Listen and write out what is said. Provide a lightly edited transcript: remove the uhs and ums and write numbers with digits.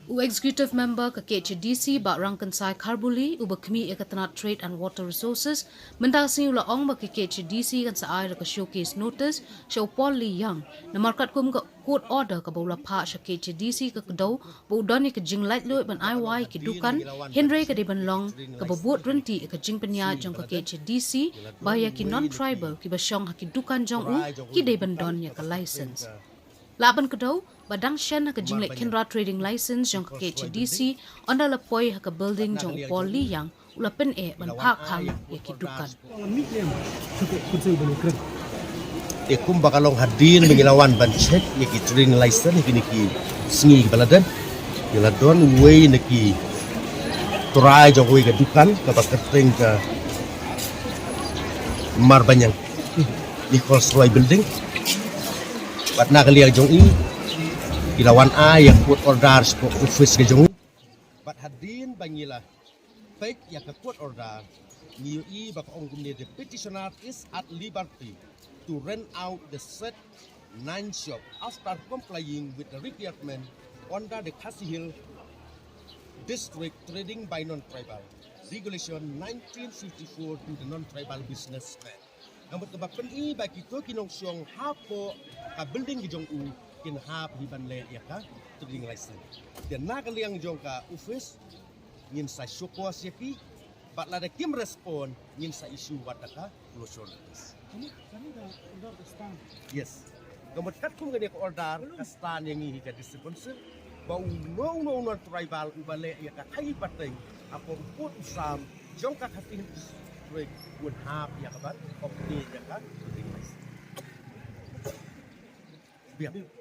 U Executive Member Khadc DC ba rangkan sai Kharbuli u bakmi ekatana Trade and Water Resources mendasing Leong ba Khadc DC kan sa ai ka showcase notice show Paul Leong na markat kum ka court order ka bola pha sha Khadc DC ka kdo bu doni ka jing light lo ban IY ki dukan Henry ka de ban long ka bobot renti ka jing penya jong ka Khadc DC ba ya ki non tribal ki ba shong ha ki dukan jong u ki de ban don ya ka license Laban kedau, badang shen ka jinglek Kendra trading license jong ka DC onda la poi ka building jong Paul Liang ula pen ban phak hang ya kidukan. Kum bakalong hadin mengilawan ban check ya ki trading license ki niki singi baladan ya don way niki try jong way ka dukan ka bakateng ka mar banyang ni Rolls Royce building Bat na kaliang jong i ilawan ay yang court order sa office ke jong bat hadin bangila fake ya ka court order niyo i baka ong gumne the petitioner is at liberty to rent out the said 9 shop after complying with the requirement under the Khadc Hill District Trading by Non-Tribal Regulation 1954 to the Non-Tribal Businessman. Namun kebapan ini bagi kita kinong siang hapo ka building gijong u kin hap di banle ya ka trading license. Dan nakaliang jong ka office ngin sa Showcause yaki bat lada kim respond ngin sa issue wat ka closure notice. Yes. Namun kat kung gani ko order ka stand yang ihi ka distribution bau no tribal u banle ya ka kai pateng apo put sam jong ka katin would have ya kaban of the ya kan